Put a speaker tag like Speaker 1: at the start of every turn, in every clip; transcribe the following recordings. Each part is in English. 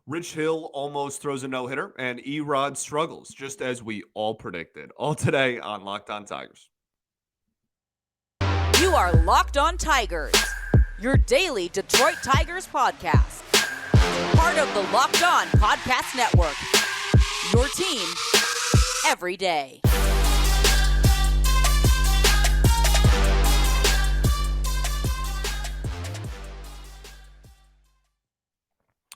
Speaker 1: Rich Hill almost throws a no-hitter, and Erod struggles, just as we all predicted. All today on Locked On Tigers.
Speaker 2: You are Locked On Tigers, your daily Detroit Tigers podcast. Part of the Locked On Podcast Network, your team every day.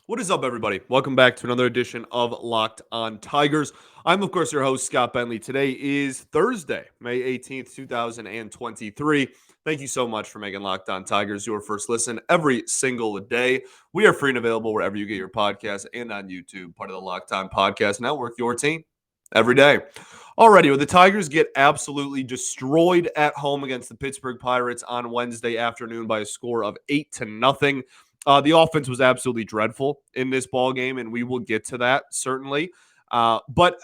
Speaker 1: What is up, everybody? Welcome back to another edition of Locked On Tigers. I'm, of course, your host, Scott Bentley. Today is Thursday, May 18th, 2023. Thank you so much for making Locked On Tigers your first listen every single day. We are free and available wherever you get your podcasts and on YouTube, part of the Locked On Podcast Network, your team every day. Alrighty, well, the Tigers get absolutely destroyed at home against the Pittsburgh Pirates on Wednesday afternoon by a score of 8-0. The offense was absolutely dreadful in this ball game, and we will get to that, certainly. But,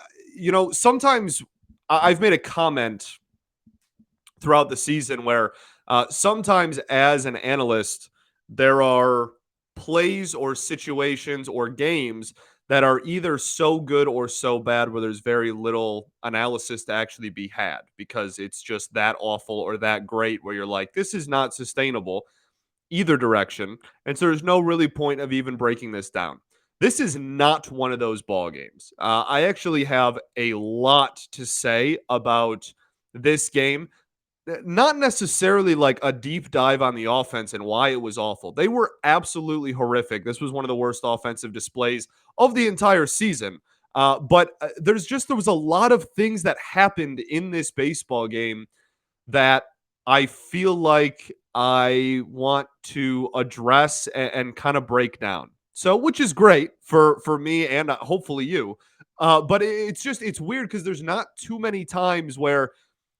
Speaker 1: sometimes I've made a comment throughout the season where sometimes as an analyst, there are plays or situations or games that are either so good or so bad where there's very little analysis to actually be had because it's just that awful or that great where you're like, this is not sustainable either direction, and so there's no really point of even breaking this down. This is not one of those ball games. I actually have a lot to say about this game. Not necessarily like a deep dive on the offense and why it was awful. They were absolutely horrific. This was one of the worst offensive displays of the entire season. But there was a lot of things that happened in this baseball game that I feel like I want to address and kind of break down. So, which is great for me and hopefully you. But it's weird because there's not too many times where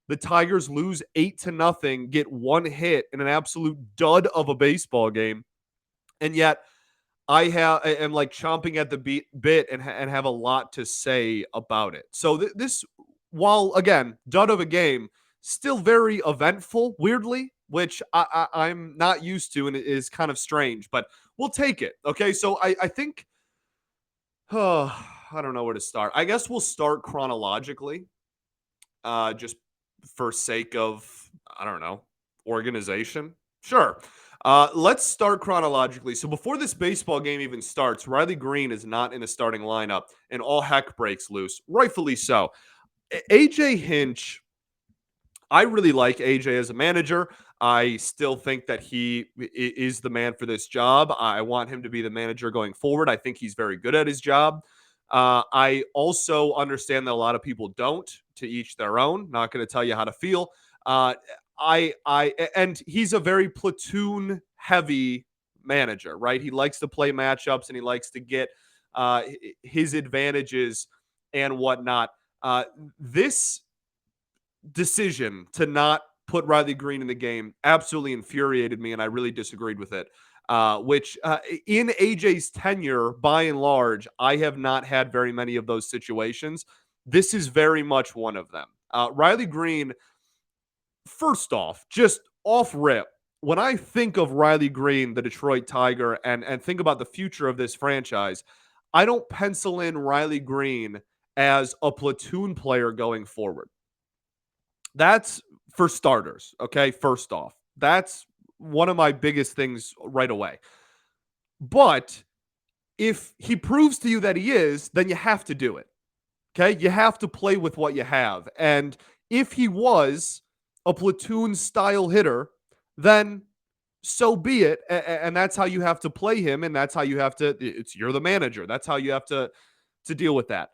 Speaker 1: the Tigers lose 8-0, get one hit in an absolute dud of a baseball game, and yet I am like chomping at the bit and have a lot to say about it. So this, while again dud of a game, still very eventful, weirdly, which I'm not used to, and it is kind of strange, but we'll take it. Okay, so I think, I don't know where to start. I guess we'll start chronologically, just for sake of, I don't know, organization. Sure. Let's start chronologically. So before this baseball game even starts, Riley Greene is not in the starting lineup, and all heck breaks loose, rightfully so. AJ Hinch, I really like AJ as a manager. I still think that he is the man for this job. I want him to be the manager going forward. I think he's very good at his job. I also understand that a lot of people don't, to each their own. Not going to tell you how to feel. And he's a very platoon heavy manager, right? He likes to play matchups and he likes to get his advantages and whatnot. This decision to not put Riley Greene in the game absolutely infuriated me, and I really disagreed with it. Which in AJ's tenure, by and large, I have not had very many of those situations. This is very much one of them. Riley Greene, first off, just off rip, when I think of Riley Greene, the Detroit Tiger, and think about the future of this franchise, I don't pencil in Riley Greene as a platoon player going forward. That's for starters, okay? First off, that's one of my biggest things right away. But if he proves to you that he is, then you have to do it, okay? You have to play with what you have. And if he was a platoon-style hitter, then so be it. And that's how you have to play him, and that's how you have to – you're the manager. That's how you have to deal with that.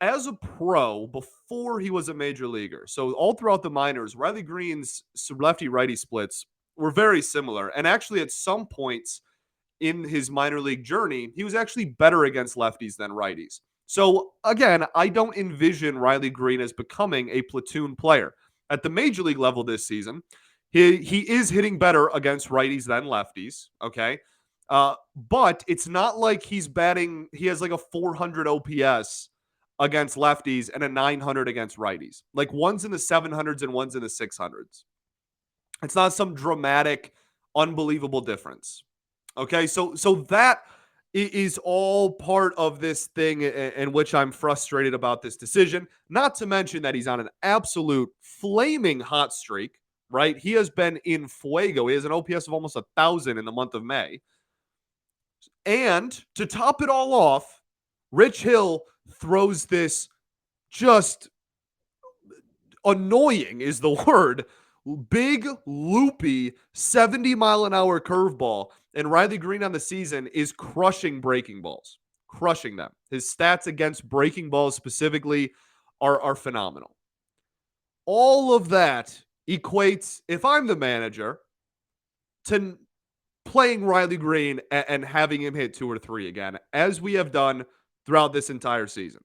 Speaker 1: As a pro, before he was a major leaguer, so all throughout the minors, Riley Greene's lefty-righty splits were very similar. And actually, at some points in his minor league journey, he was actually better against lefties than righties. So, again, I don't envision Riley Greene as becoming a platoon player. At the major league level this season, he is hitting better against righties than lefties, okay? But it's not like he has like a 400 OPS against lefties and a 900 against righties. Like one's in the 700s and one's in the 600s. It's not some dramatic, unbelievable difference. Okay, so that is all part of this thing in which I'm frustrated about this decision. Not to mention that he's on an absolute flaming hot streak, right? He has been in fuego. He has an OPS of almost 1,000 in the month of May. And to top it all off, Rich Hill throws this just annoying is the word, big, loopy, 70-mile-an-hour curveball. And Riley Greene on the season is crushing breaking balls, crushing them. His stats against breaking balls specifically are phenomenal. All of that equates, if I'm the manager, to playing Riley Greene and having him hit 2 or 3 again, as we have done throughout this entire season.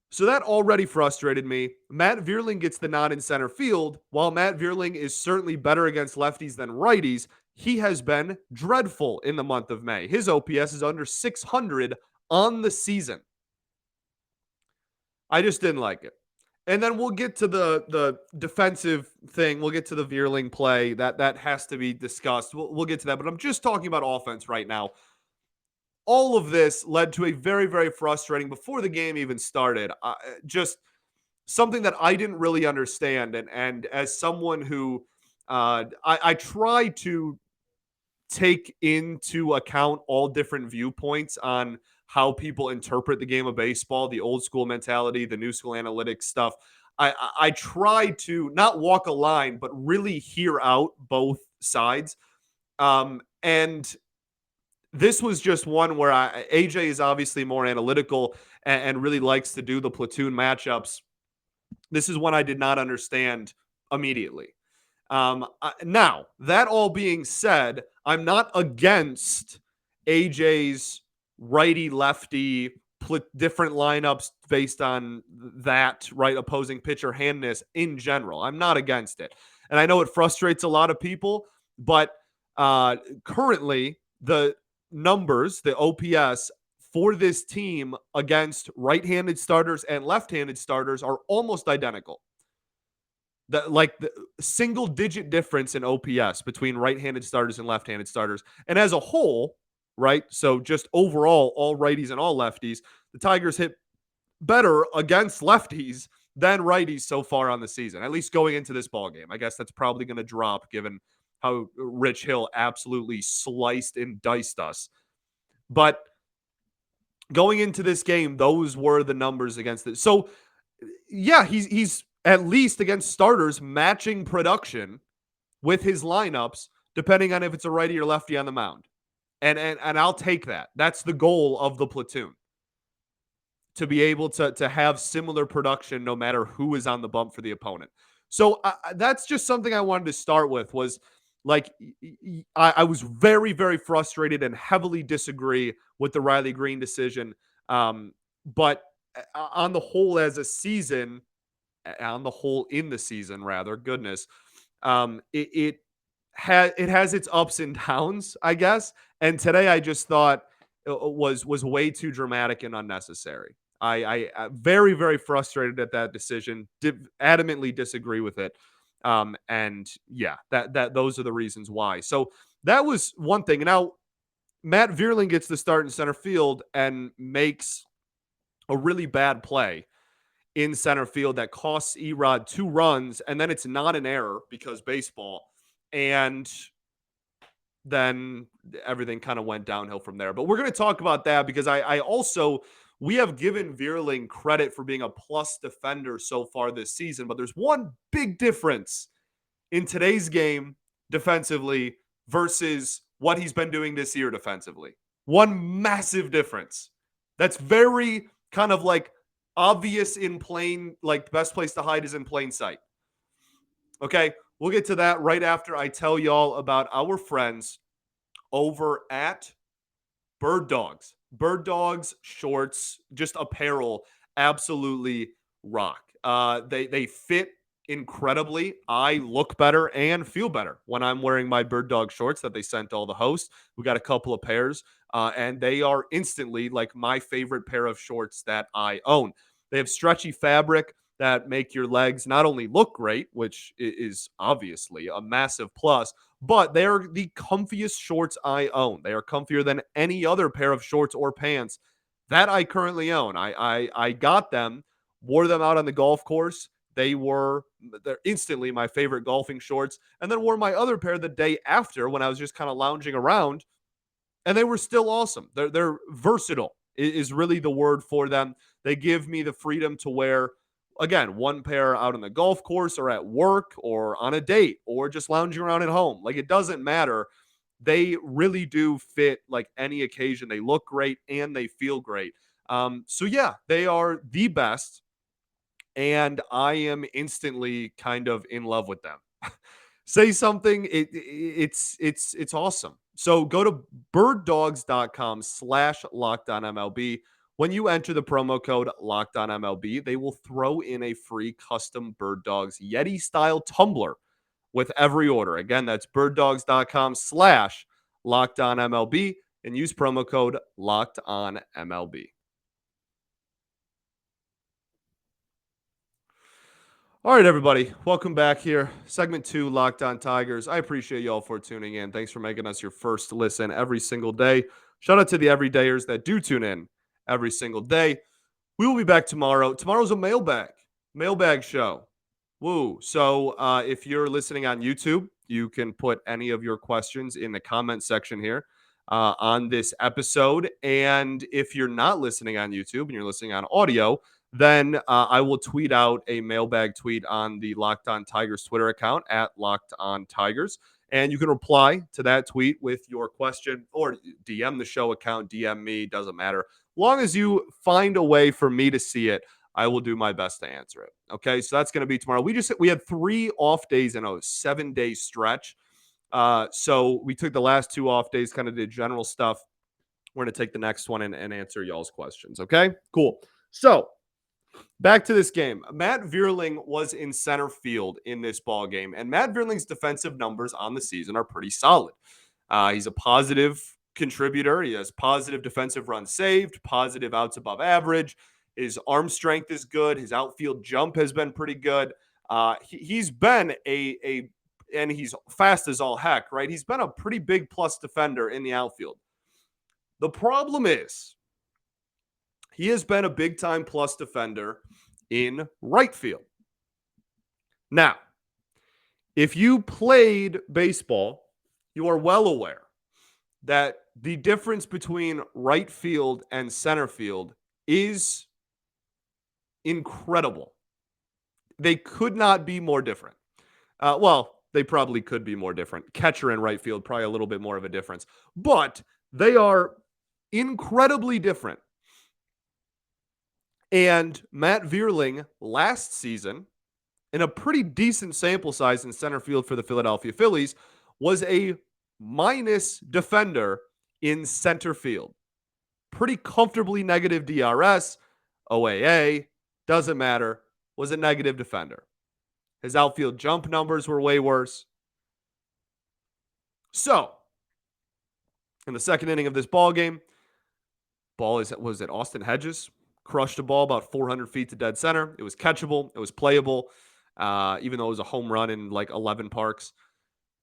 Speaker 1: So that already frustrated me. Matt Vierling gets the nod in center field. While Matt Vierling is certainly better against lefties than righties, he has been dreadful in the month of May. His OPS is under 600 on the season. I just didn't like it. And then we'll get to the defensive thing. We'll get to the Vierling play. That has to be discussed. We'll get to that. But I'm just talking about offense right now. All of this led to a very, very frustrating, before the game even started, just something that I didn't really understand. And as someone who I try to take into account all different viewpoints on how people interpret the game of baseball, the old school mentality, the new school analytics stuff. I try to not walk a line, but really hear out both sides. And this was just one where AJ is obviously more analytical and really likes to do the platoon matchups. This is one I did not understand immediately. Now, that all being said, I'm not against AJ's righty-lefty different lineups based on that, right, opposing pitcher handness in general. I'm not against it. And I know it frustrates a lot of people, but currently the numbers, the OPS for this team against right-handed starters and left-handed starters are almost identical. The single-digit difference in OPS between right-handed starters and left-handed starters. And as a whole, right, so just overall, all righties and all lefties, the Tigers hit better against lefties than righties so far on the season, at least going into this ballgame. I guess that's probably going to drop given how Rich Hill absolutely sliced and diced us. But going into this game, those were the numbers against it. So, yeah, he's at least against starters matching production with his lineups, depending on if it's a righty or lefty on the mound. And I'll take that. That's the goal of the platoon, to be able to have similar production no matter who is on the bump for the opponent. So that's just something I wanted to start with, was like, I was very, very frustrated and heavily disagree with the Riley Greene decision. But on the whole, as a season, on the whole in the season, rather, goodness, it has its ups and downs, I guess. And today I just thought it was way too dramatic and unnecessary. I very, very frustrated at that decision. Adamantly disagree with it. And yeah, that those are the reasons why. So that was one thing. Now, Matt Vierling gets the start in center field and makes a really bad play in center field that costs Erod 2 runs, and then it's not an error because baseball. And then everything kind of went downhill from there. But we're going to talk about that because I also, we have given Vierling credit for being a plus defender so far this season, but there's one big difference in today's game defensively versus what he's been doing this year defensively. One massive difference. That's very kind of like obvious in plain, like the best place to hide is in plain sight. Okay, we'll get to that right after I tell y'all about our friends over at Bird Dogs. Bird Dogs shorts, just apparel, absolutely rock. They fit incredibly. I look better and feel better when I'm wearing my Bird Dog shorts that they sent all the hosts. We got a couple of pairs, and they are instantly like my favorite pair of shorts that I own. They have stretchy fabric. that make your legs not only look great, which is obviously a massive plus, but they're the comfiest shorts I own. They are comfier than any other pair of shorts or pants that I currently own. I got them, wore them out on the golf course. They're instantly my favorite golfing shorts, and then wore my other pair the day after when I was just kind of lounging around, and they were still awesome. They're versatile is really the word for them. They give me the freedom to wear, again, one pair out on the golf course or at work or on a date or just lounging around at home. Like, it doesn't matter. They really do fit like any occasion. They look great and they feel great. So yeah, they are the best, and I am instantly kind of in love with them. Say something, it's awesome. So go to birddogs.com/lockedonmlb. When you enter the promo code lockedonmlb, they will throw in a free custom Bird Dogs Yeti style tumbler with every order. Again, that's birddogs.com/lockedonmlb and use promo code lockedonmlb. All right, everybody. Welcome back here. Segment 2, Locked On Tigers. I appreciate y'all for tuning in. Thanks for making us your first listen every single day. Shout out to the everydayers that do tune in every single day. We will be back tomorrow. Tomorrow's a mailbag show. Woo. So if you're listening on YouTube, you can put any of your questions in the comment section here on this episode. And if you're not listening on YouTube and you're listening on audio, then I will tweet out a mailbag tweet on the Locked On Tigers Twitter account at Locked On Tigers. And you can reply to that tweet with your question, or DM the show account, DM me, doesn't matter. Long as you find a way for me to see it, I will do my best to answer it. Okay, so that's going to be tomorrow. We had 3 off days in a 7-day stretch. So we took the last 2 off days, kind of did general stuff. We're going to take the next one and answer y'all's questions. Okay, cool. So back to this game. Matt Vierling was in center field in this ball game, and Matt Vierling's defensive numbers on the season are pretty solid. He's a positive contributor. He has positive defensive runs saved, positive outs above average. His arm strength is good. His outfield jump has been pretty good. He's been and he's fast as all heck, right? He's been a pretty big plus defender in the outfield. The problem is he has been a big time plus defender in right field. Now, if you played baseball, you are well aware that the difference between right field and center field is incredible. They could not be more different. Well, they probably could be more different. Catcher and right field, probably a little bit more of a difference. But they are incredibly different. And Matt Vierling last season, in a pretty decent sample size in center field for the Philadelphia Phillies, was a minus defender in center field. Pretty comfortably negative DRS, OAA, doesn't matter, was a negative defender. His outfield jump numbers were way worse. So, in the second inning of this ball game, was it Austin Hedges? Crushed a ball about 400 feet to dead center. It was catchable. It was playable, even though it was a home run in like 11 parks.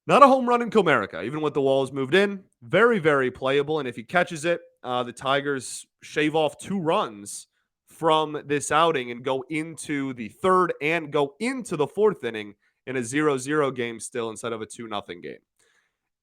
Speaker 1: Not a home run in Comerica, even with the walls moved in. Very, very playable. And if he catches it, the Tigers shave off 2 runs from this outing and go into the third and go into the 4th inning in a 0-0 game still instead of a 2-0 game.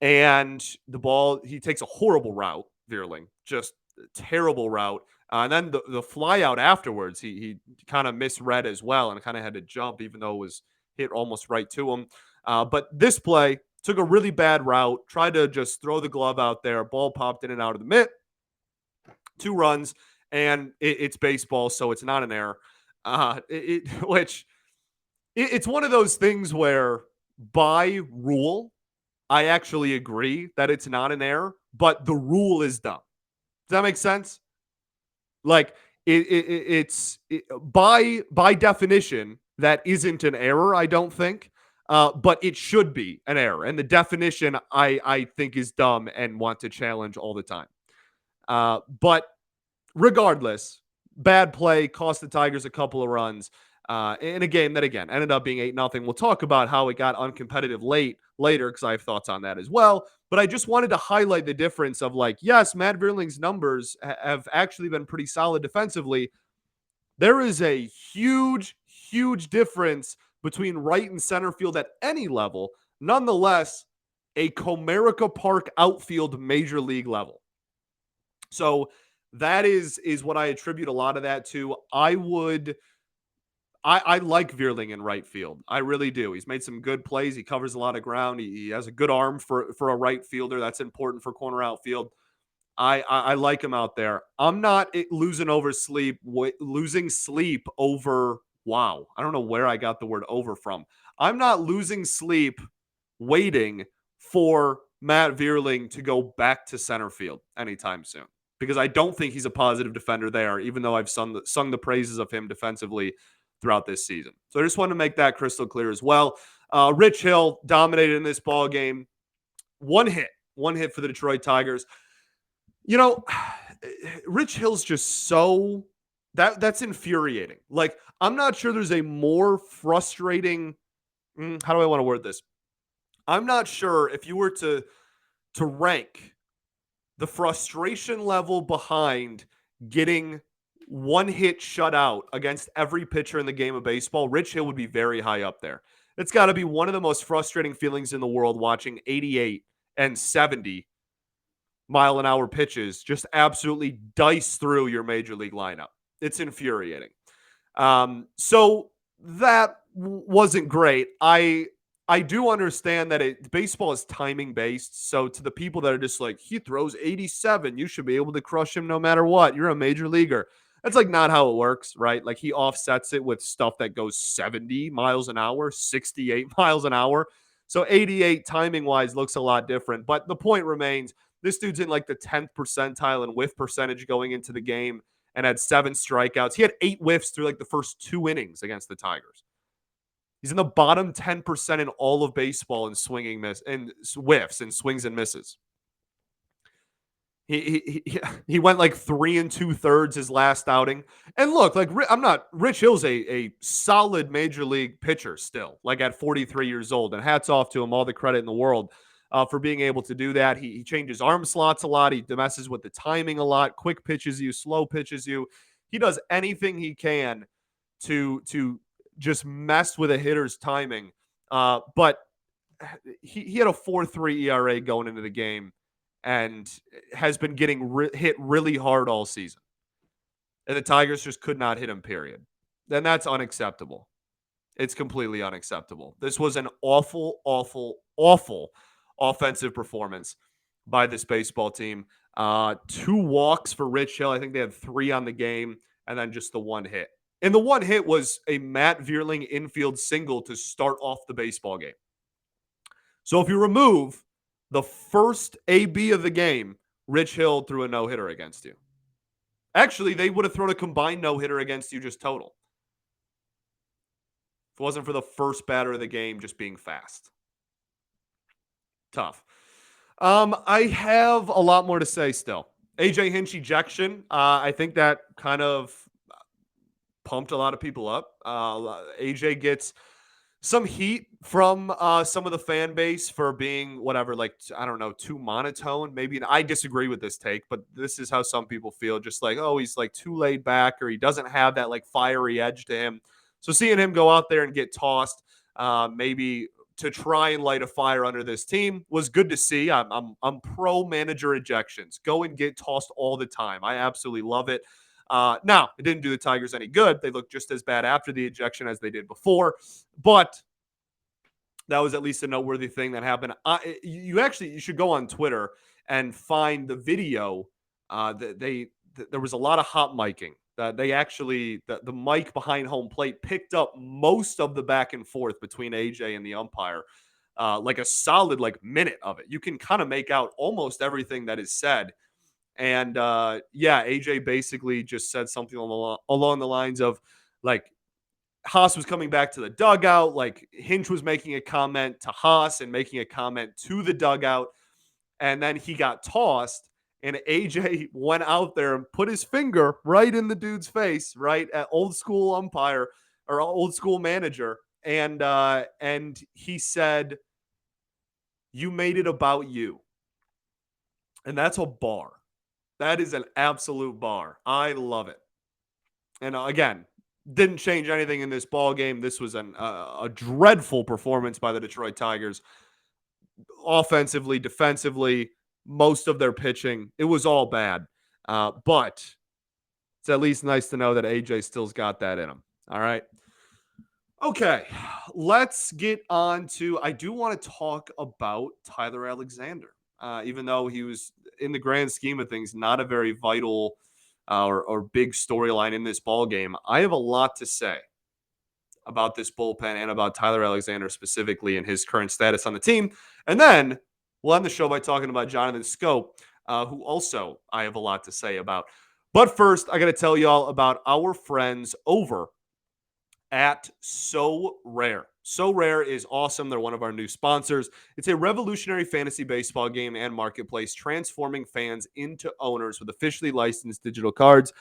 Speaker 1: And the ball, he takes a horrible route, Vierling, just a terrible route. And then the fly out afterwards, he kind of misread as well and kind of had to jump, even though it was hit almost right to him. But this play took a really bad route, tried to just throw the glove out there. Ball popped in and out of the mitt. 2 runs, and it's baseball, so it's not an error. It's one of those things where by rule, I actually agree that it's not an error, but the rule is dumb. Does that make sense? Like it's by definition, that isn't an error, I don't think. But it should be an error. And the definition I think is dumb and want to challenge all the time. But regardless, bad play, cost the Tigers a couple of runs. in a game that, again, ended up being 8-0. We'll talk about how it got uncompetitive later because I have thoughts on that as well. But I just wanted to highlight the difference of, like, yes, Matt Vierling's numbers have actually been pretty solid defensively. There is a huge, huge difference between right and center field at any level. Nonetheless, a Comerica Park outfield major league level. So that is what I attribute a lot of that to. I like Vierling in right field. I really do. He's made some good plays. He covers a lot of ground. He has a good arm for a right fielder. That's important for corner outfield. I like him out there. I'm not losing sleep over. Wow, I don't know where I got the word over from. I'm not losing sleep waiting for Matt Vierling to go back to center field anytime soon because I don't think he's a positive defender there, even though I've sung the praises of him defensively throughout this season. So I just want to make that crystal clear as well. Rich Hill dominated in this ball game. One hit for the Detroit Tigers. You know, Rich Hill's just so that's infuriating. Like, I'm not sure there's a more frustrating. How do I want to word this? I'm not sure if you were to rank the frustration level behind getting one hit shut out against every pitcher in the game of baseball, Rich Hill would be very high up there. It's got to be one of the most frustrating feelings in the world watching 88 and 70 mile an hour pitches just absolutely dice through your major league lineup. It's infuriating. So that wasn't great. I do understand that baseball is timing based. So to the people that are just like, he throws 87, you should be able to crush him no matter what. You're a major leaguer. That's like not how it works, right? Like he offsets it with stuff that goes 70 miles an hour, 68 miles an hour. So 88 timing wise looks a lot different. But the point remains, this dude's in like the 10th percentile in whiff percentage going into the game and had 7 strikeouts. He had 8 whiffs through like the first 2 innings against the Tigers. He's in the bottom 10% in all of baseball in swinging miss and whiffs and swings and misses. He went like 3 2/3 his last outing. And look, like Rich Hill's a solid major league pitcher still, like at 43 years old. And hats off to him, all the credit in the world for being able to do that. He changes arm slots a lot. He messes with the timing a lot. Quick pitches you, slow pitches you. He does anything he can to just mess with a hitter's timing. But he had a 4.3 ERA going into the game and has been getting hit really hard all season. And the Tigers just could not hit him, period. And that's unacceptable. It's completely unacceptable. This was an awful, awful, awful offensive performance by this baseball team. 2 walks for Rich Hill. I think they had 3 on the game, and then just the 1 hit. And the 1 hit was a Matt Vierling infield single to start off the baseball game. So if you remove the first AB of the game, Rich Hill threw a no-hitter against you. Actually, they would have thrown a combined no-hitter against you just total. If it wasn't for the first batter of the game just being fast. Tough. I have a lot more to say still. AJ Hinch ejection. I think that kind of pumped a lot of people up. AJ gets some heat from some of the fan base for being whatever, like, I don't know, too monotone. Maybe I disagree with this take, but this is how some people feel. Just like, oh, he's like too laid back or he doesn't have that like fiery edge to him. So seeing him go out there and get tossed, maybe to try and light a fire under this team was good to see. I'm pro manager ejections. Go and get tossed all the time. I absolutely love it. Now, it didn't do the Tigers any good. They looked just as bad after the ejection as they did before, but that was at least a noteworthy thing that happened. You should go on Twitter and find the video. There was a lot of hot miking. They actually, the mic behind home plate picked up most of the back and forth between AJ and the umpire, like a solid like minute of it. You can kind of make out almost everything that is said. And AJ basically just said something along the lines of like Haas was coming back to the dugout, like Hinch was making a comment to Haas and making a comment to the dugout, and then he got tossed. And AJ went out there and put his finger right in the dude's face, right at old school umpire, or old school manager, and he said, "You made it about you," and that's a bar. That is an absolute bar. I love it. And again, didn't change anything in this ball game. This was a dreadful performance by the Detroit Tigers, offensively, defensively, most of their pitching. It was all bad. But it's at least nice to know that AJ still's got that in him. All right. Okay, let's get on to. I do want to talk about Tyler Alexander, even though he was, in the grand scheme of things, not a very vital or big storyline in this ball game. I have a lot to say about this bullpen and about Tyler Alexander specifically and his current status on the team. And then we'll end the show by talking about Jonathan Schoop, who also I have a lot to say about. But first, I got to tell y'all about our friends over at SoRare. SoRare is awesome. They're one of our new sponsors. It's a revolutionary fantasy baseball game and marketplace, transforming fans into owners with officially licensed digital cards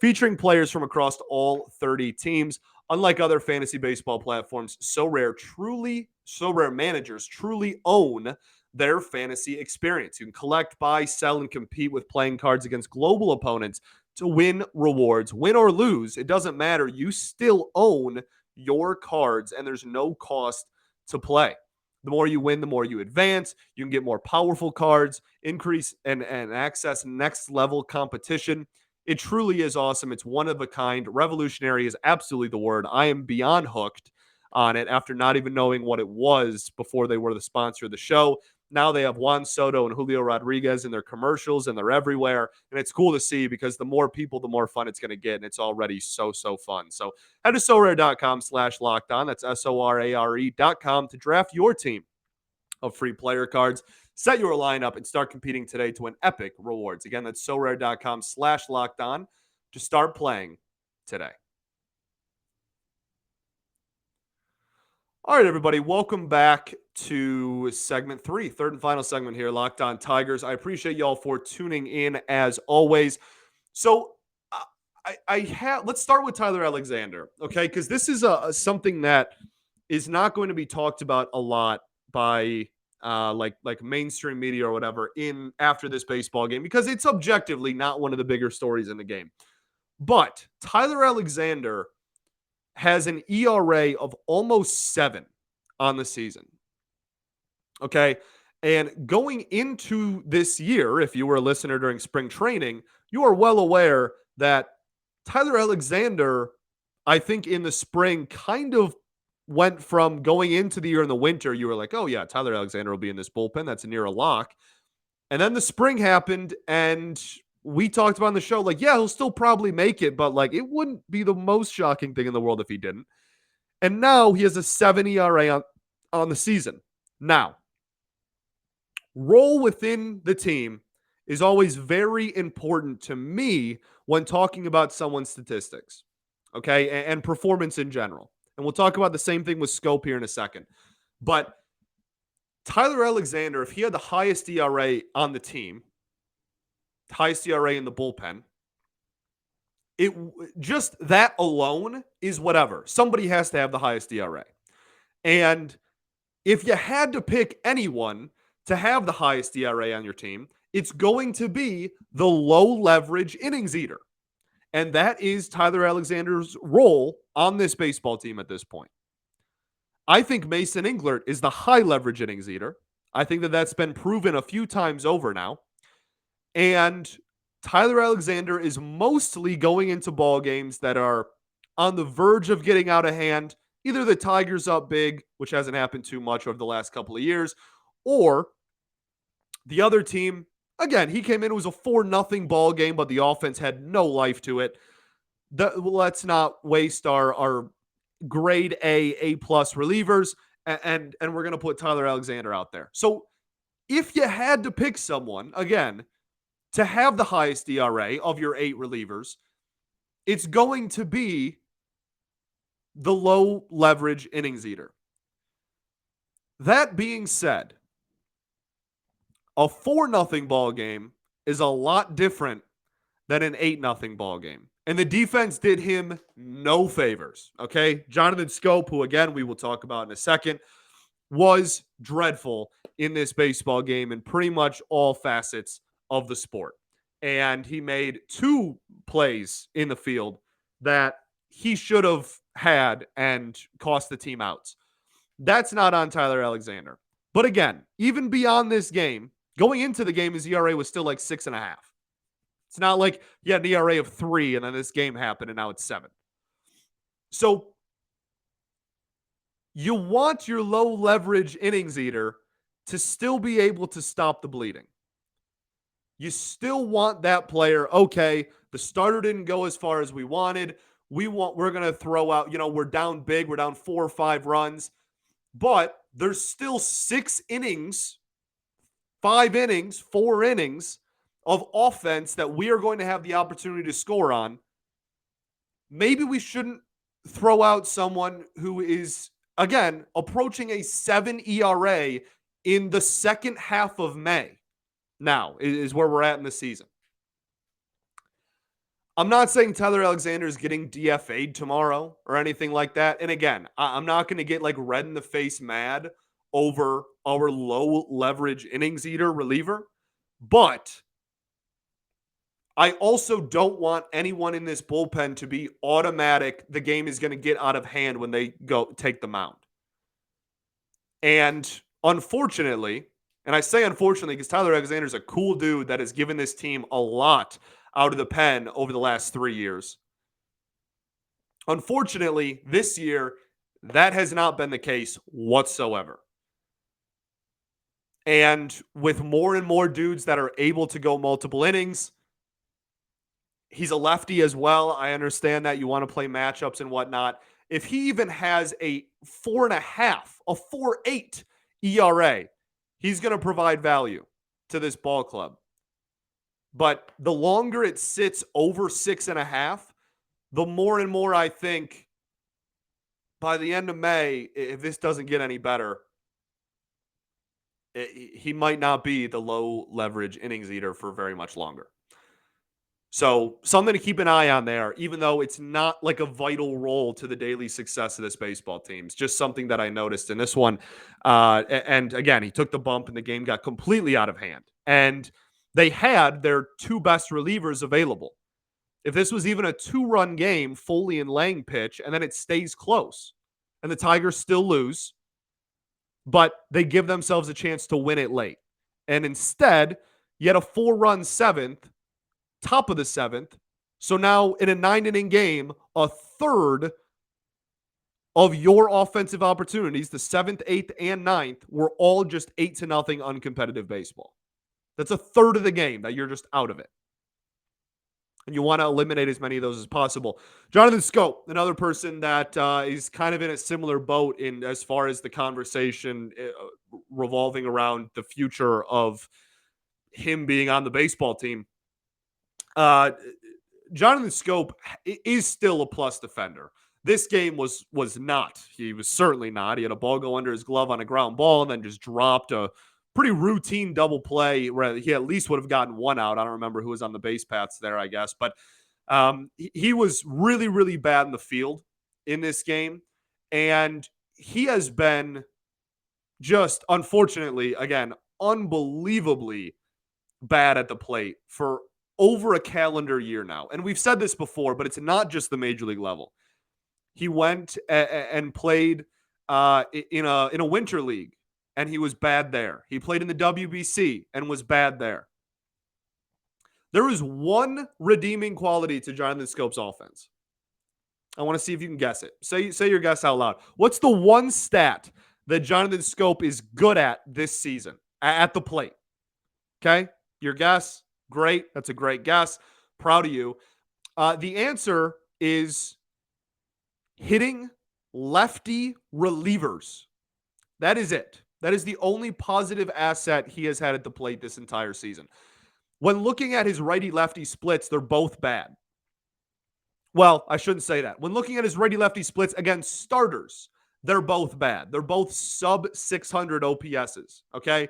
Speaker 1: featuring players from across all 30 teams. Unlike other fantasy baseball platforms, SoRare managers truly own their fantasy experience. You can collect, buy, sell, and compete with playing cards against global opponents to win rewards. Win or lose, it doesn't matter. You still own your cards, and there's no cost to play. The more you win, the more you advance. You can get more powerful cards, increase and access next level competition. It truly is awesome. It's one of a kind. Revolutionary is absolutely the word. I am beyond hooked on it after not even knowing what it was before they were the sponsor of the show. Now they have Juan Soto and Julio Rodriguez in their commercials, and they're everywhere. And it's cool to see because the more people, the more fun it's going to get. And it's already so fun. So head to SoRare.com/lockedon. That's SORARE.com to draft your team of free player cards. Set your lineup and start competing today to win epic rewards. Again, that's SoRare.com/lockedon to start playing today. All right, everybody, welcome back to segment 3, third and final segment here, Locked On Tigers. I appreciate y'all for tuning in as always. So let's start with Tyler Alexander, okay? Because this is something that is not going to be talked about a lot by like mainstream media or whatever in after this baseball game because it's objectively not one of the bigger stories in the game. But Tyler Alexander has an ERA of almost 7 on the season. Okay. And going into this year, if you were a listener during spring training, you are well aware that Tyler Alexander, I think in the spring, kind of went from going into the year in the winter, you were like, oh, yeah, Tyler Alexander will be in this bullpen. That's near a lock. And then the spring happened, and we talked about on the show, like, yeah, he'll still probably make it, but like it wouldn't be the most shocking thing in the world if he didn't. And now he has a 7 ERA on the season. Now, role within the team is always very important to me when talking about someone's statistics, okay, and performance in general. And we'll talk about the same thing with Schoop here in a second. But Tyler Alexander, if he had the highest ERA on the team, highest ERA in the bullpen, it just that alone is whatever. Somebody has to have the highest ERA. And if you had to pick anyone to have the highest ERA on your team, it's going to be the low leverage innings eater. And that is Tyler Alexander's role on this baseball team at this point. I think Mason Englert is the high leverage innings eater. I think that that's been proven a few times over now. And Tyler Alexander is mostly going into ball games that are on the verge of getting out of hand. Either the Tigers up big, which hasn't happened too much over the last couple of years, or the other team, again, he came in, it was a 4-0 ball game, but the offense had no life to it. Let's not waste our grade A+ relievers, and we're going to put Tyler Alexander out there. So if you had to pick someone, again, to have the highest ERA of your 8 relievers, it's going to be the low leverage innings eater. That being said, a 4-0 ball game is a lot different than an 8-0 ball game. And the defense did him no favors, okay? Jonathan Schoop, who, again, we will talk about in a second, was dreadful in this baseball game in pretty much all facets of the sport. And he made 2 plays in the field that he should have had and cost the team outs. That's not on Tyler Alexander. But again, even beyond this game, going into the game, his ERA was still like 6.5. It's not like he had an ERA of 3 and then this game happened and now it's 7. So you want your low leverage innings eater to still be able to stop the bleeding. You still want that player, okay, the starter didn't go as far as we wanted. We're going to throw out, we're down big, we're down 4 or 5 runs, but there's still 6 innings, 5 innings, 4 innings of offense that we are going to have the opportunity to score on. Maybe we shouldn't throw out someone who is, again, approaching a 7 ERA in the second half of May. Now is where we're at in the season. I'm not saying Tyler Alexander is getting DFA'd tomorrow or anything like that. And again, I'm not going to get like red in the face mad over our low leverage innings eater reliever. But I also don't want anyone in this bullpen to be automatic. The game is going to get out of hand when they go take the mound. And unfortunately, and I say unfortunately because Tyler Alexander is a cool dude that has given this team a lot out of the pen over the last 3 years. Unfortunately, this year, that has not been the case whatsoever. And with more and more dudes that are able to go multiple innings, he's a lefty as well. I understand that you want to play matchups and whatnot. If he even has a 4.5, a 4.8 ERA, he's going to provide value to this ball club. But the longer it sits over 6.5, the more and more I think by the end of May, if this doesn't get any better, he might not be the low leverage innings eater for very much longer. So something to keep an eye on there, even though it's not like a vital role to the daily success of this baseball team. It's just something that I noticed in this one. And again, he took the bump and the game got completely out of hand. And they had their 2 best relievers available. If this was even a 2-run game, Foley and Lang pitch, and then it stays close, and the Tigers still lose, but they give themselves a chance to win it late. And instead, you had a 4-run 7th, top of the 7th. So now in a 9-inning game, a third of your offensive opportunities, the 7th, 8th, and 9th, were all just 8-0 uncompetitive baseball. That's a third of the game that you're just out of it. And you want to eliminate as many of those as possible. Jonathan Schoop, another person that is kind of in a similar boat in as far as the conversation revolving around the future of him being on the baseball team. Jonathan Schoop is still a plus defender. This game was not. He was certainly not. He had a ball go under his glove on a ground ball and then just dropped a pretty routine double play where he at least would have gotten 1 out. I don't remember who was on the base paths there, I guess. But he was really, really bad in the field in this game. And he has been just, unfortunately, again, unbelievably bad at the plate for over a calendar year now. And we've said this before, but it's not just the major league level. He went and played in a winter league, and he was bad there. He played in the WBC and was bad there. There is one redeeming quality to Jonathan Schoop's offense. I want to see if you can guess it. Say your guess out loud. What's the one stat that Jonathan Schoop is good at this season at the plate? Okay, your guess. Great. That's a great guess. Proud of you. The answer is hitting lefty relievers. That is it. That is the only positive asset he has had at the plate this entire season. When looking at his righty-lefty splits, they're both bad. Well, I shouldn't say that. When looking at his righty-lefty splits against starters, they're both bad. They're both sub-600 OPSs, okay?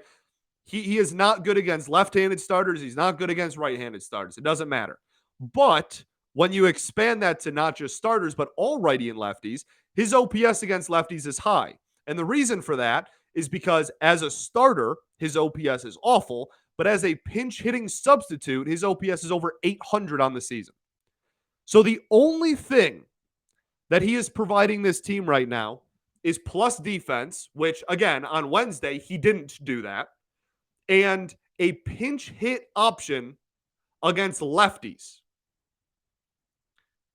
Speaker 1: He is not good against left-handed starters. He's not good against right-handed starters. It doesn't matter. But When you expand that to not just starters, but all righty and lefties, his OPS against lefties is high. And the reason for that is because as a starter, his OPS is awful, but as a pinch hitting substitute, his OPS is over 800 on the season. So the only thing that he is providing this team right now is plus defense, which again, on Wednesday, he didn't do that, and a pinch hit option against lefties.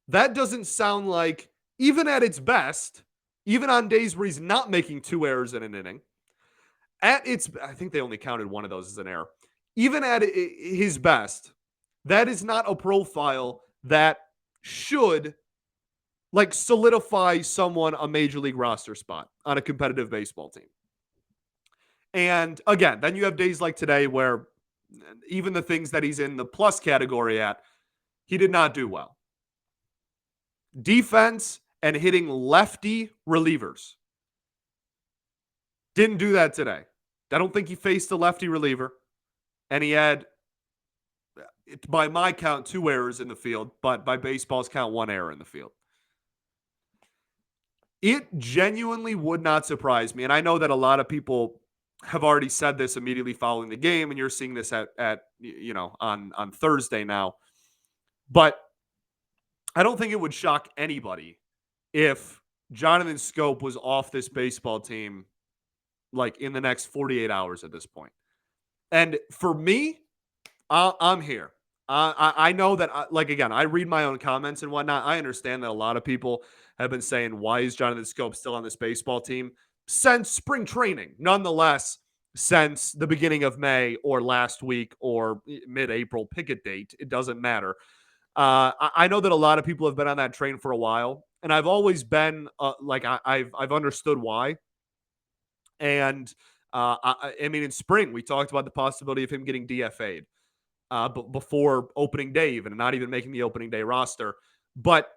Speaker 1: That doesn't sound like, even at its best, even on days where he's not making 2 errors in an inning, I think they only counted one of those as an error. Even at his best, that is not a profile that should solidify someone a major league roster spot on a competitive baseball team. And again, then you have days like today where even the things that he's in the plus category at, he did not do well. Defense and hitting lefty relievers. Didn't do that today. I don't think he faced a lefty reliever. And he had, by my count, 2 errors in the field, but by baseball's count, 1 error in the field. It genuinely would not surprise me. And I know that a lot of people have already said this immediately following the game, and you're seeing this on Thursday now. But I don't think it would shock anybody if Jonathan Schoop was off this baseball team in the next 48 hours at this point. And for me, I'm here. I know that, again, I read my own comments and whatnot. I understand that a lot of people have been saying, why is Jonathan Schoop still on this baseball team? Since spring training, nonetheless, since the beginning of May or last week or mid-April, pick a date. It doesn't matter. I know that a lot of people have been on that train for a while, and I've always been I've understood why. And I mean, in spring, we talked about the possibility of him getting DFA'd before opening day, even not even making the opening day roster. But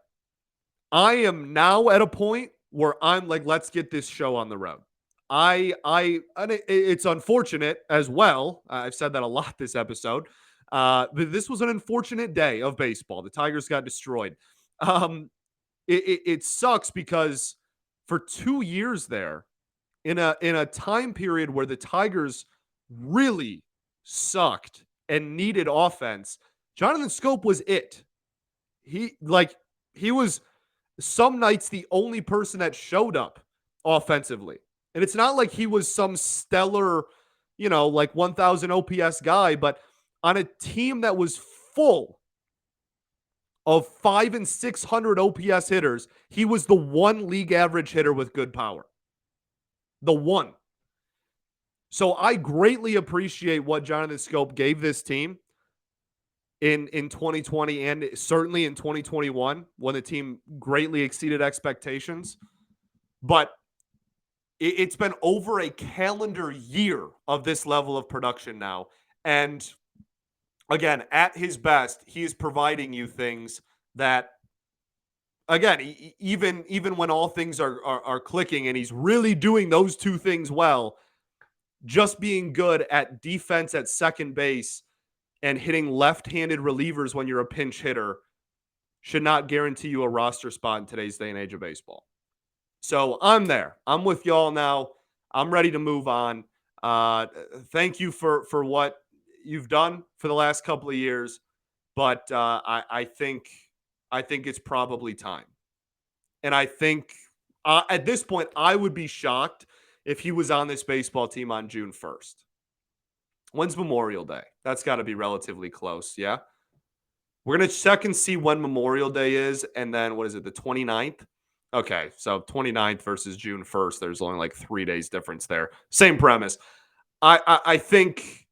Speaker 1: I am now at a point where I'm like, let's get this show on the road. It's unfortunate as well. I've said that a lot this episode. But this was an unfortunate day of baseball. The Tigers got destroyed. It sucks because for 2 years there, in a time period where the Tigers really sucked and needed offense, Jonathan Schoop was it. He was some nights the only person that showed up offensively. And it's not like he was some stellar, 1,000 OPS guy, but on a team that was full of 500 and 600 OPS hitters, he was the one league average hitter with good power. The one. So I greatly appreciate what Jonathan Schoop gave this team in 2020 and certainly in 2021 when the team greatly exceeded expectations. But it's been over a calendar year of this level of production now. And again, at his best, he is providing you things that, again, even when all things are clicking and he's really doing those two things well, just being good at defense at second base and hitting left-handed relievers when you're a pinch hitter should not guarantee you a roster spot in today's day and age of baseball. So I'm there. I'm with y'all now. I'm ready to move on. Thank you for what you've done for the last couple of years, but I think it's probably time. And I think at this point, I would be shocked if he was on this baseball team on June 1st. When's Memorial Day? That's got to be relatively close, yeah? We're going to check and see when Memorial Day is, and then, what is it, the 29th? Okay, so 29th versus June 1st, there's only 3 days difference there. Same premise. I think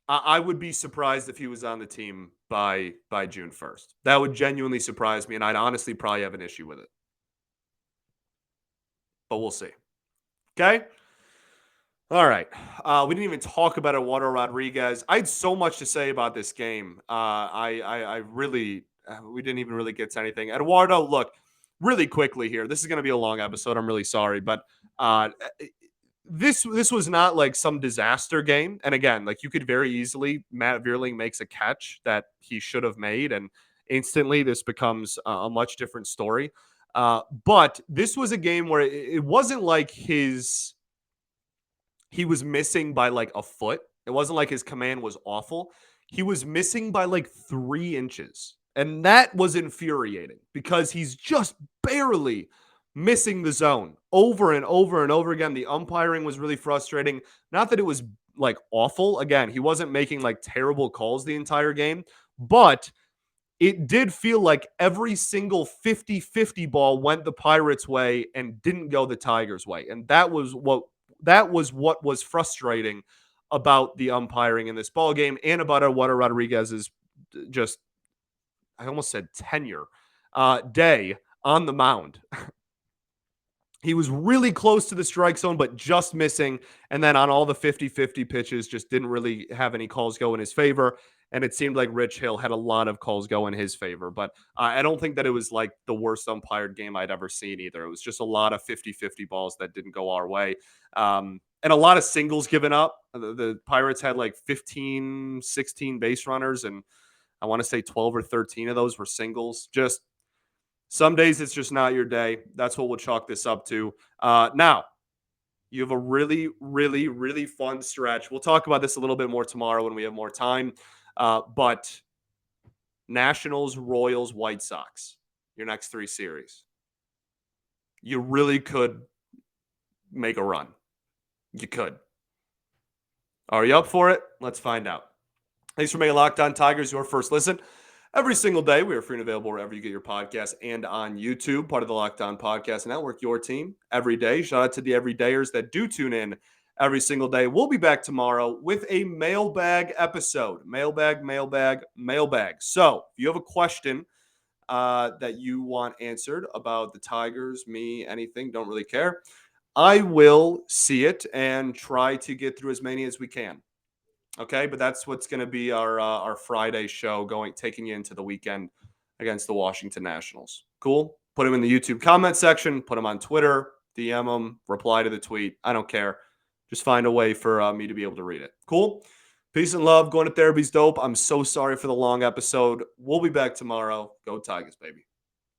Speaker 1: I would be surprised if he was on the team by June 1st. That would genuinely surprise me, and I'd honestly probably have an issue with it. But we'll see. Okay? All right. We didn't even talk about Eduardo Rodriguez. I had so much to say about this game. I really, we didn't even really get to anything. Eduardo, look, really quickly here. This is going to be a long episode. I'm really sorry, but this was not some disaster game. And again, you could very easily, Matt Vierling makes a catch that he should have made, and instantly, this becomes a much different story. But this was a game where it wasn't like he was missing by like a foot. It wasn't like his command was awful. He was missing by like 3 inches. And that was infuriating because he's just barely missing the zone over and over and over again. The umpiring was really frustrating. Not that it was like awful. Again, he wasn't making like terrible calls the entire game, but it did feel like every single 50-50 ball went the Pirates' way and didn't go the Tigers' way. And that was what was frustrating about the umpiring in this ball game and about Eduardo Rodriguez's just, I almost said tenure, day on the mound. He was really close to the strike zone, but just missing. And then on all the 50-50 pitches, just didn't really have any calls go in his favor. And it seemed like Rich Hill had a lot of calls go in his favor. But I don't think that it was like the worst umpired game I'd ever seen either. It was just a lot of 50-50 balls that didn't go our way. And a lot of singles given up. The Pirates had like 15, 16 base runners. And I want to say 12 or 13 of those were singles. Just some days it's just not your day. That's what we'll chalk this up to. Now, you have a really, really, really fun stretch. We'll talk about this a little bit more tomorrow when we have more time. But Nationals, Royals, White Sox, your next 3 series. You really could make a run. You could. Are you up for it? Let's find out. Thanks for making Locked On Tigers your first listen. Every single day, we are free and available wherever you get your podcasts and on YouTube, part of the Locked On Podcast Network, your team every day. Shout out to the everydayers that do tune in every single day. We'll be back tomorrow with a mailbag episode. Mailbag. So if you have a question that you want answered about the Tigers, me, anything, don't really care, I will see it and try to get through as many as we can. Okay, but that's what's going to be our Friday show, taking you into the weekend against the Washington Nationals. Cool? Put them in the YouTube comment section. Put them on Twitter. DM them. Reply to the tweet. I don't care. Just find a way for me to be able to read it. Cool? Peace and love. Going to therapy's dope. I'm so sorry for the long episode. We'll be back tomorrow. Go Tigers, baby.